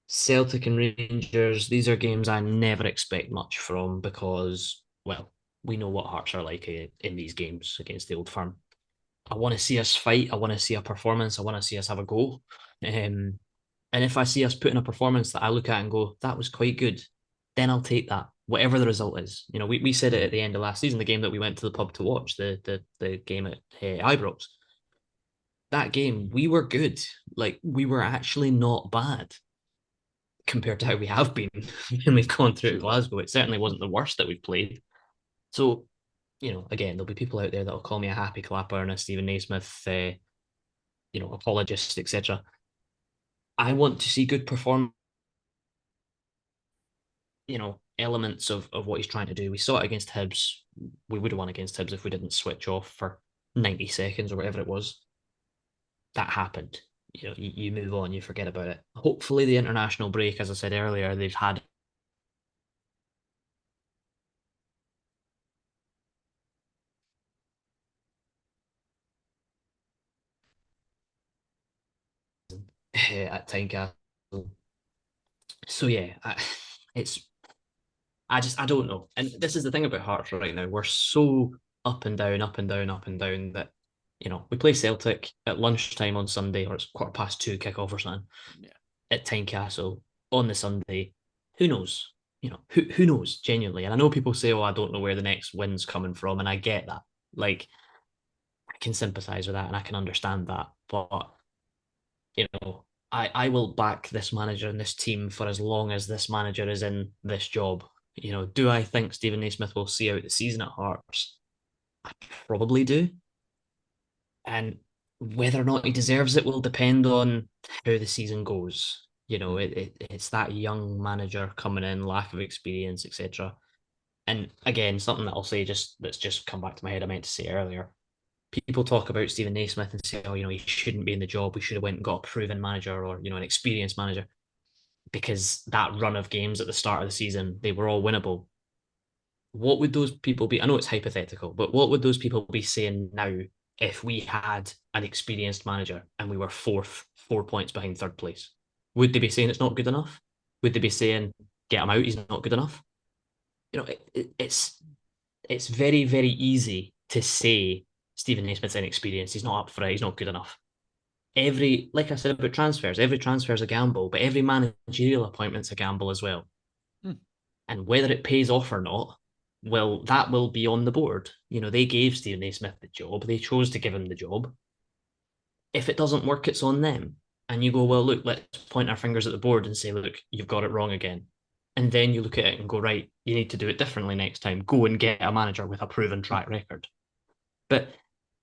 Celtic and Rangers, these are games I never expect much from because, well, we know what Hearts are like in these games against the old firm. I want to see us fight. I want to see a performance. I want to see us have a goal. Um, and if I see us put in a performance that I look at and go, that was quite good, then I'll take that, whatever the result is. We said it at the end of last season, the game that we went to the pub to watch, the game at Ibrox. That game, we were good. Like, we were actually not bad compared to how we have been when we've gone through Glasgow. It certainly wasn't the worst that we've played. So, again, there'll be people out there that'll call me a happy clapper and a Stephen Naismith, apologist, etc. I want to see good performance, elements of what he's trying to do. We saw it against Hibs. We would have won against Hibs if we didn't switch off for 90 seconds or whatever it was. That happened. You move on, you forget about it. Hopefully, the international break, as I said earlier, they've had at Tynecastle. So yeah, it's I don't know. And this is the thing about Hearts right now. We're so up and down, up and down, up and down that we play Celtic at lunchtime on Sunday, or it's 2:15 kickoff or something. Yeah. At Tynecastle on the Sunday. Who knows? Who knows genuinely? And I know people say, "Oh, I don't know where the next win's coming from," and I get that. Like, I can sympathise with that and I can understand that, but I will back this manager and this team for as long as this manager is in this job. Do I think Stephen Naismith will see out the season at Hearts? I probably do. And whether or not he deserves it will depend on how the season goes. It's that young manager coming in, lack of experience, etc. And again, something that I'll say that's just come back to my head. I meant to say earlier. People talk about Stephen Naismith and say, "Oh, he shouldn't be in the job. We should have went and got a proven manager or an experienced manager." Because that run of games at the start of the season, they were all winnable. What would those people be? I know it's hypothetical, but what would those people be saying now if we had an experienced manager and we were fourth, 4 points behind third place? Would they be saying it's not good enough? Would they be saying, "Get him out, he's not good enough"? It's very, very easy to say Stephen Naismith's inexperienced, he's not up for it, he's not good enough. like I said about transfers, every transfer is a gamble, but every managerial appointment's a gamble as well. Hmm. And whether it pays off or not, well, that will be on the board. They gave Stephen A. Smith the job. They chose to give him the job. If it doesn't work, it's on them. And you go, well, look, let's point our fingers at the board and say, look, you've got it wrong again. And then you look at it and go, right, you need to do it differently next time. Go and get a manager with a proven track record. But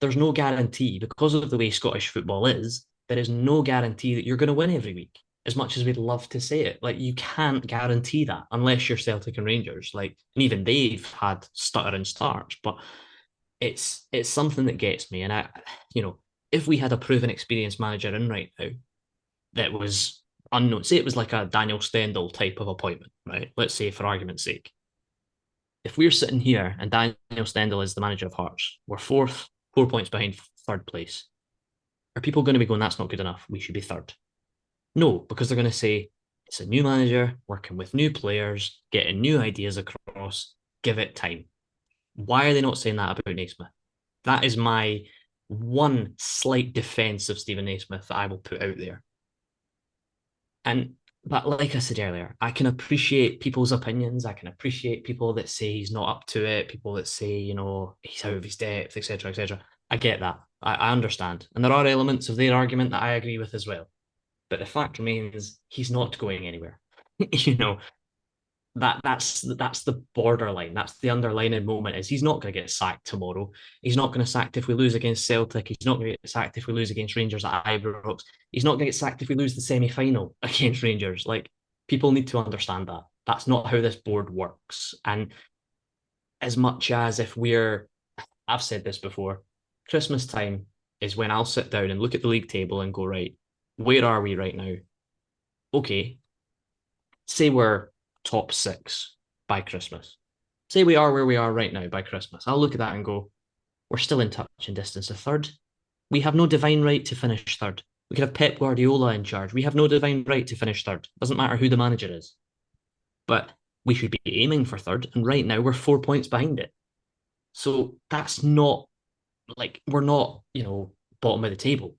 there's no guarantee because of the way Scottish football is, there is no guarantee that you're going to win every week. As much as we'd love to say it, like you can't guarantee that unless you're Celtic and Rangers. Like, and even they've had stuttering starts, but it's something that gets me. And if we had a proven experienced manager in right now that was unknown, say it was like a Daniel Stendel type of appointment, right? Let's say for argument's sake, if we're sitting here and Daniel Stendel is the manager of Hearts, we're fourth, 4 points behind third place. Are people going to be going, that's not good enough? We should be third. No, because they're going to say it's a new manager working with new players, getting new ideas across, give it time. Why are they not saying that about Naismith? That is my one slight defense of Stephen Naismith that I will put out there. And but like I said earlier, I can appreciate people's opinions. I can appreciate people that say he's not up to it, people that say, he's out of his depth, etc., etc. I get that. I understand. And there are elements of their argument that I agree with as well. But the fact remains he's not going anywhere. you know, that's the borderline. That's the underlining moment is he's not going to get sacked tomorrow. He's not going to sacked if we lose against Celtic. He's not going to get sacked if we lose against Rangers at Ibrox. He's not going to get sacked if we lose the semi-final against Rangers. Like people need to understand that. That's not how this board works. And as much as if I've said this before, Christmas time is when I'll sit down and look at the league table and go, right, where are we right now? Okay, say we're top six by Christmas. Say we are where we are right now by Christmas. I'll look at that and go, we're still in touch and distance of third. We have no divine right to finish third. We could have Pep Guardiola in charge. We have no divine right to finish third. Doesn't matter who the manager is. But we should be aiming for third. And right now we're 4 points behind it. So that's not like we're not, bottom of the table.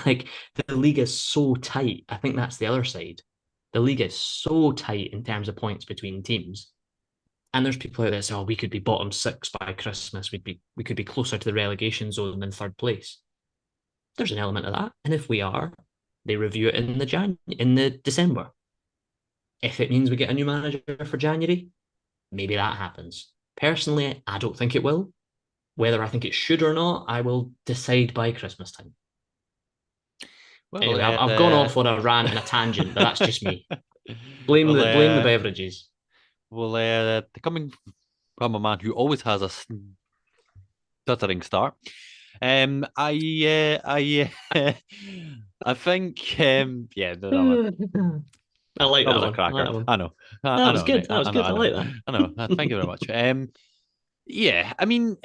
Like the league is so tight. I think that's the other side. The league is so tight in terms of points between teams. And there's people out there say, "Oh, we could be bottom six by Christmas. We could be closer to the relegation zone than third place." There's an element of that, and if we are, they review it in the December. If it means we get a new manager for January, maybe that happens. Personally, I don't think it will. Whether I think it should or not, I will decide by Christmas time. Well, Anyway, I've gone off on a rant and a tangent, but that's just me. Blame well, the beverages. coming from a man who always has a stuttering start, I think, yeah, I like that that was a one. I like cracker. that one. I know, That I was know, good. mate. That was I know, good. I I know, like that. I know. Thank you very much. Yeah, I mean,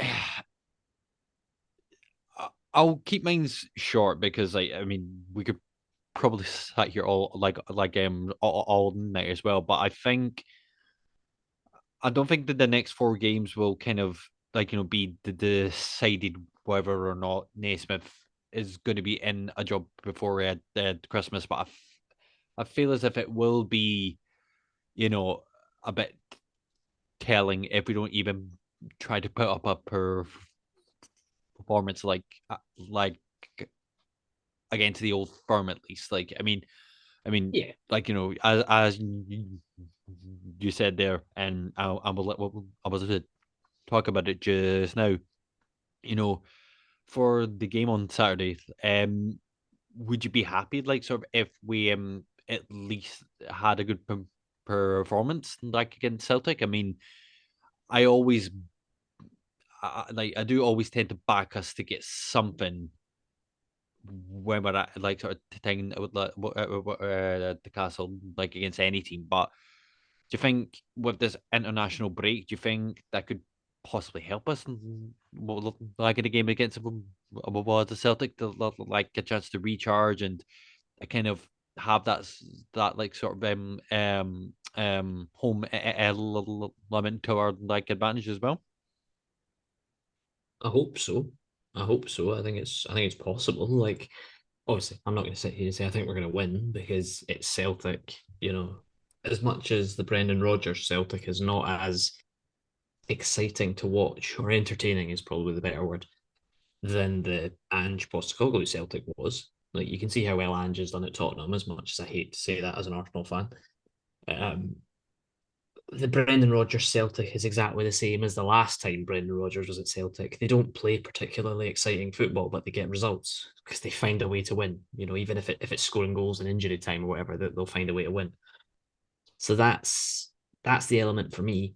I'll keep mine short because, like, I mean, we could probably sat here all night as well. But I don't think that the next four games will kind of be decided whether or not Naismith is going to be in a job before Christmas. But I feel as if it will be, a bit telling if we don't even try to put up a performance like against the old firm at least. Like, I mean, Yeah. like as you said there, and I was to talk about it just now. You know, for the game on Saturday, would you be happy, like, sort of, if we at least had a good performance like against Celtic? I mean, I always, I do always tend to back us to get something when we're at like sort of thing with the castle like against any team. But do you think with this international break, do you think that could possibly help us like in a game against the Celtic to like a chance to recharge and kind of have that like sort of home element to our like advantage as well? I hope so. I hope so. I think it's possible. Like obviously, I'm not going to sit here and say I think we're going to win because it's Celtic. As much as the Brendan Rodgers Celtic is not as exciting to watch or entertaining is probably the better word than the Ange Postecoglou Celtic was. Like you can see how well Ange has done at Tottenham. As much as I hate to say that as an Arsenal fan, um, the Brendan Rodgers Celtic is exactly the same as the last time Brendan Rodgers was at Celtic. They don't play particularly exciting football, but they get results because they find a way to win. Even if it's scoring goals in injury time or whatever, they'll find a way to win. So that's the element for me.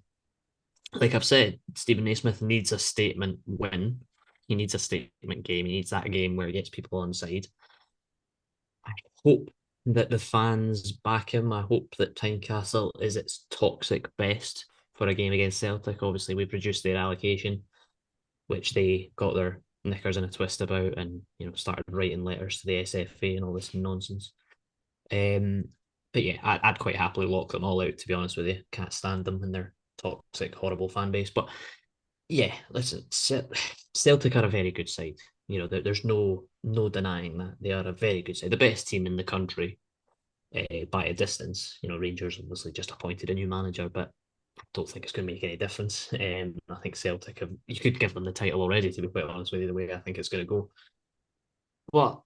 Like I've said, Stephen Naismith needs a statement win. He needs a statement game. He needs that game where he gets people on side. I hope that the fans back him. I hope that Tynecastle is its toxic best for a game against Celtic. Obviously, we produced their allocation, which they got their knickers in a twist about, and started writing letters to the SFA and all this nonsense. Um, but yeah, I'd quite happily lock them all out. To be honest with you, can't stand them and their toxic, horrible fan base. But yeah, listen, Celtic are a very good side. There's no denying that they are a very good side, the best team in the country by a distance. Rangers obviously just appointed a new manager, but I don't think it's going to make any difference. I think Celtic have, you could give them the title already, to be quite honest with you, the way I think it's going to go. But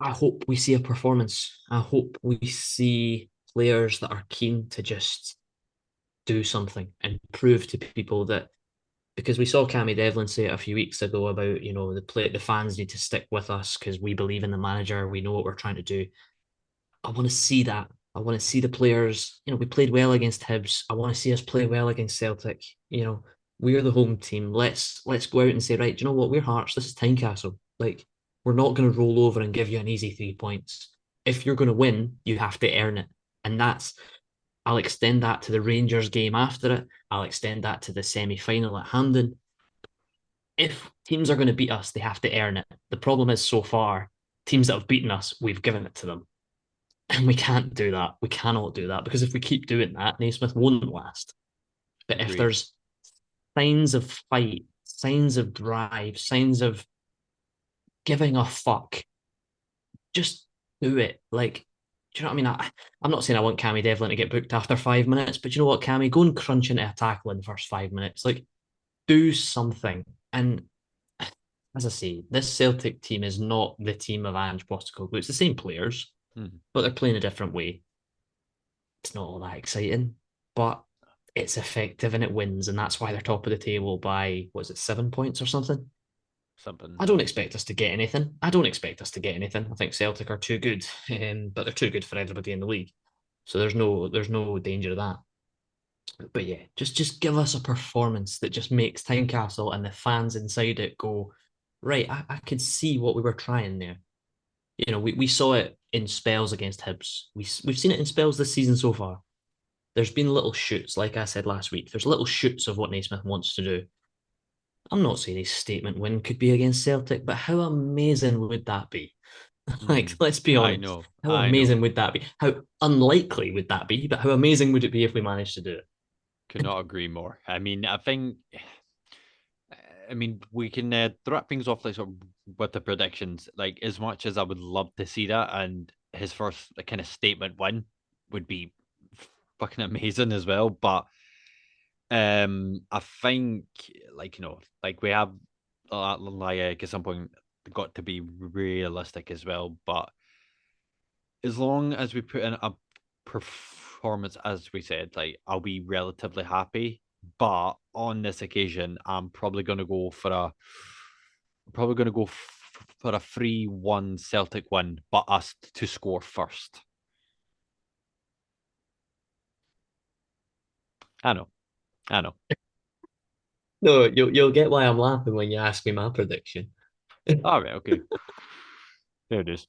I hope we see a performance. I hope we see players that are keen to just do something and prove to people that, because we saw Cammy Devlin say it a few weeks ago about the fans need to stick with us because we believe in the manager, we know what we're trying to do. I want to see that. I want to see the players. We played well against Hibs. I want to see us play well against Celtic. We're the home team. Let's go out and say, right, do you know what? We're Hearts. This is Tynecastle. Like, we're not going to roll over and give you an easy 3 points. If you're going to win, you have to earn it. And I'll extend that to the Rangers game after it. I'll extend that to the semi final at Hampden. If teams are going to beat us, they have to earn it. The problem is, so far, teams that have beaten us, we've given it to them. And we can't do that. We cannot do that because if we keep doing that, Naismith won't last. But if Agreed. there's signs of fight, signs of drive, signs of giving a fuck, just do it. Like, do you know what I mean? I'm not saying I want Cammy Devlin to get booked after 5 minutes, but you know what, Cammy, go and crunch into a tackle in the first 5 minutes. Like, do something. And as I say, this Celtic team is not the team of Ange Postecoglou. It's the same players, Mhm. but they're playing a different way. It's not all that exciting, but it's effective and it wins, and that's why they're top of the table by, was it 7 points or something? Something I don't nuts. expect us to get anything. I don't expect us to get anything. I think Celtic are too good, but they're too good for everybody in the league. So there's no danger of that. But yeah, just give us a performance that just makes Tynecastle and the fans inside it go, right, I could see what we were trying there. We saw it in spells against Hibs. We've seen it in spells this season so far. There's been little shoots, like I said last week. There's little shoots of what Naismith wants to do. I'm not saying his statement win could be against Celtic, but how amazing would that be? Like, Mm. let's be I honest. know. How I know. amazing would that be? How unlikely would that be? But how amazing would it be if we managed to do it? Could not agree more. I mean, I think. I mean, we can wrap things off like sort of with the predictions. Like, as much as I would love to see that, and his first like, kind of statement win would be fucking amazing as well. But I think like like we have like at some point got to be realistic as well. But as long as we put in a performance, as we said, like I'll be relatively happy. But on this occasion, I'm probably going to go for a for a 3-1 Celtic win, but us to score first. I know, I know. No, you'll get why I'm laughing when you ask me my prediction. All right, okay. There it is.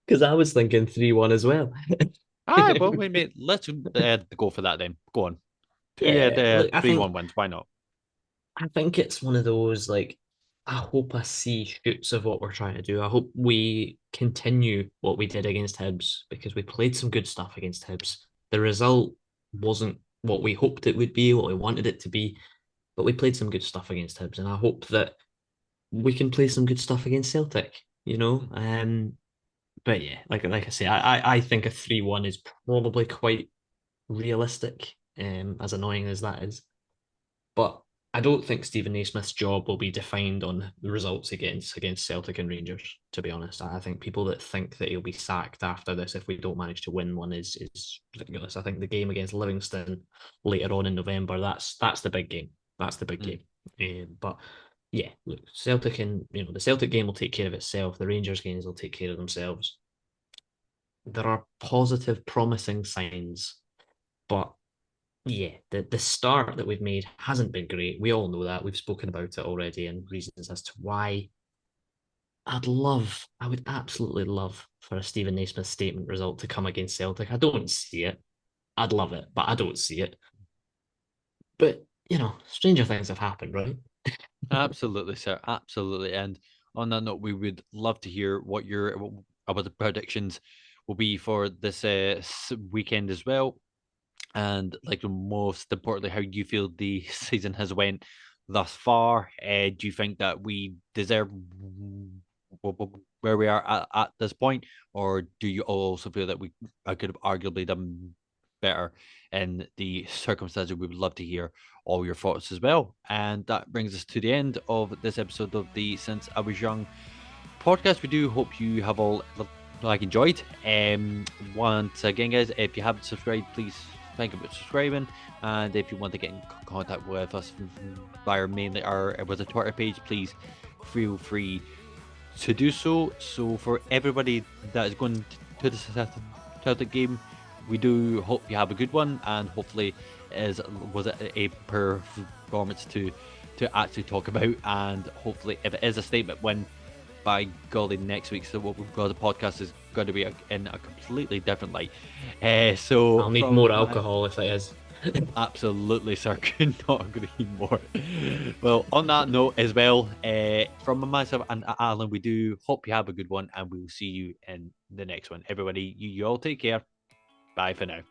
Because I was thinking 3-1 as well. All right, well, wait, mate. Let's go for that then. Go on. Two Yeah, look, I 3-1 think wins. Why not? I think it's one of those like I hope I see shoots of what we're trying to do. I hope we continue what we did against Hibs because we played some good stuff against Hibs. The result wasn't what we hoped it would be, what we wanted it to be, but we played some good stuff against Hibs, and I hope that we can play some good stuff against Celtic, you know. But yeah, like I say, I think a 3-1 is probably quite realistic, as annoying as that is. But I don't think Stephen Naismith's job will be defined on the results against Celtic and Rangers. To be honest, I think people that think that he'll be sacked after this if we don't manage to win one is ridiculous. I think the game against Livingston later on in November, that's the big game. That's the big Mm. game. But yeah, look, Celtic and the Celtic game will take care of itself. The Rangers games will take care of themselves. There are positive, promising signs, but yeah, the start that we've made hasn't been great. We all know that. We've spoken about it already and reasons as to why. I would absolutely love for a Stephen Naismith statement result to come against Celtic. I don't see it. I'd love it, but I don't see it. But, stranger things have happened, right? Absolutely, sir. Absolutely. And on that note, we would love to hear what about the predictions will be for this weekend as well. And like most importantly, how you feel the season has went thus far. Do you think that we deserve where we are at this point, or do you also feel that we could have arguably done better in the circumstances? We would love to hear all your thoughts as well. And that brings us to the end of this episode of the Since I Was Young podcast. We do hope you have all enjoyed. Once again, guys, if you haven't subscribed, please think about subscribing. And if you want to get in contact with us via mainly our with a Twitter page, please feel free to do so. So for everybody that is going to the Celtic game, we do hope you have a good one, and hopefully was it a performance to actually talk about, and hopefully if it is a statement win, by golly, next week, so what we've got the podcast is going to be in a completely different light. So I'll need from more alcohol if it is. absolutely, sir, could not agree more. Well, on that note as well, from myself and Alan, we do hope you have a good one, and we will see you in the next one. Everybody, you all take care. Bye for now.